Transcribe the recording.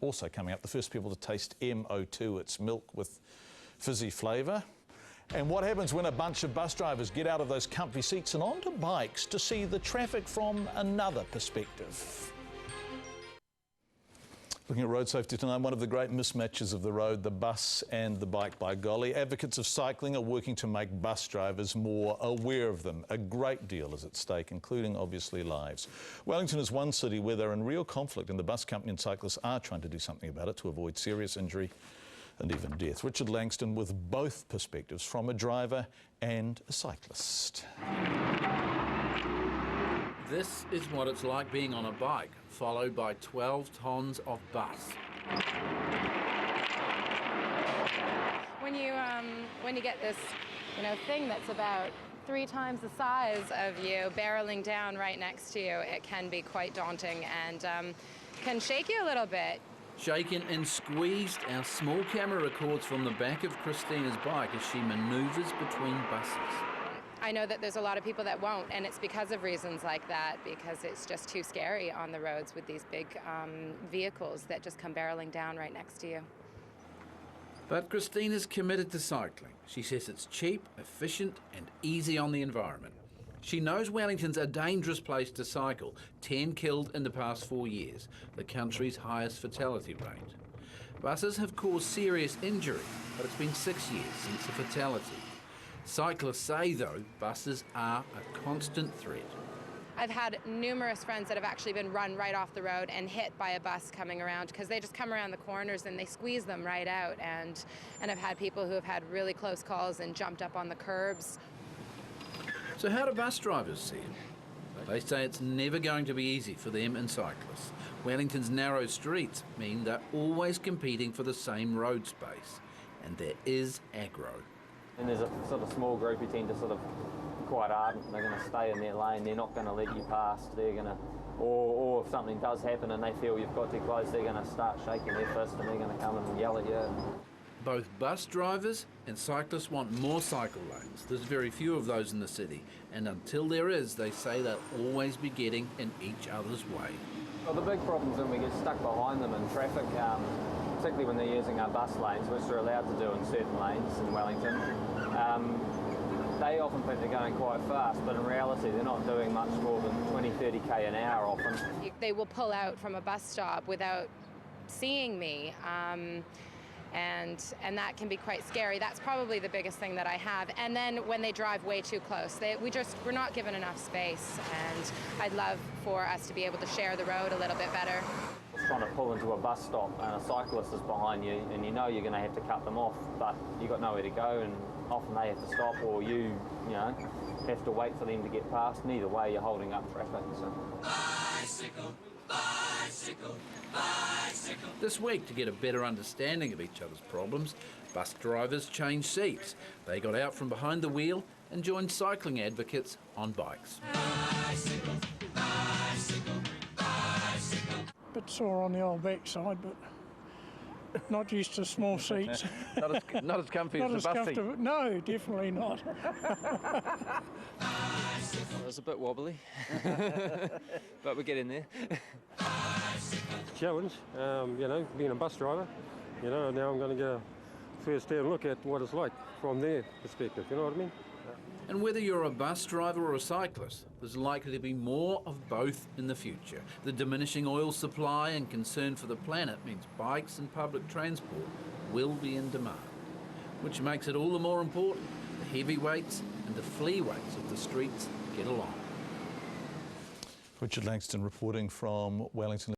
Also coming up, the first people to taste MO2, it's milk with fizzy flavour. And what happens when a bunch of bus drivers get out of those comfy seats and onto bikes to see the traffic from another perspective. Looking at road safety tonight, one of the great mismatches of the road, the bus and the bike, by golly. Advocates of cycling are working to make bus drivers more aware of them. A great deal is at stake, including obviously lives. Wellington is one city where they're in real conflict, and the bus company and cyclists are trying to do something about it to avoid serious injury and even death. Richard Langston with both perspectives from a driver and a cyclist. This is what it's like being on a bike, followed by 12 tonnes of bus. When you get this, thing that's about 3 times the size of you barreling down right next to you, it can be quite daunting and can shake you a little bit. Shaken and squeezed, our small camera records from the back of Christina's bike as she manoeuvres between buses. I know that there's a lot of people that won't, and it's because of reasons like that, because it's just too scary on the roads with these big vehicles that just come barreling down right next to you. But Christina's committed to cycling. She says it's cheap, efficient and easy on the environment. She knows Wellington's a dangerous place to cycle, 10 killed in the past 4 years, the country's highest fatality rate. Buses have caused serious injury, but it's been 6 years since the fatality. Cyclists say, though, buses are a constant threat. I've had numerous friends that have actually been run right off the road and hit by a bus coming around because they just come around the corners and they squeeze them right out. And I've had people who have had really close calls and jumped up on the curbs. So how do bus drivers see it? They say it's never going to be easy for them and cyclists. Wellington's narrow streets mean they're always competing for the same road space. And there is aggro. And there's a sort of small group who tend to sort of quite ardent. They're going to stay in their lane. They're not going to let you pass. They're going to, or if something does happen and they feel you've got too close, they're going to start shaking their fist and they're going to come and yell at you. Both bus drivers and cyclists want more cycle lanes. There's very few of those in the city, and until there is, they say they'll always be getting in each other's way. Well, the big problem is when we get stuck behind them in traffic, particularly when they're using our bus lanes, which they're allowed to do in certain lanes in Wellington. They often think they're going quite fast, but in reality they're not doing much more than 20-30 k an hour often. They will pull out from a bus stop without seeing me. And that can be quite scary. That's probably the biggest thing that I have. And then when they drive way too close, we're not given enough space, and I'd love for us to be able to share the road a little bit better. Trying to pull into a bus stop and a cyclist is behind you and you know you're going to have to cut them off, but you've got nowhere to go and often they have to stop or you have to wait for them to get past, and either way you're holding up traffic. So. Bicycle, bicycle, bicycle. This week, to get a better understanding of each other's problems, bus drivers changed seats. They got out from behind the wheel and joined cycling advocates on bikes. Bicycle, bicycle, bicycle. Bit sore on the old backside, but not used to small seats. not as comfy as the bus seat. No, definitely not. It was a bit wobbly, but we're getting there. Challenge, being a bus driver, now I'm going to get a first-hand look at what it's like from their perspective, you know what I mean? And whether you're a bus driver or a cyclist, there's likely to be more of both in the future. The diminishing oil supply and concern for the planet means bikes and public transport will be in demand, which makes it all the more important the heavyweights and the fleeweights of the streets get along. Richard Langston reporting from Wellington.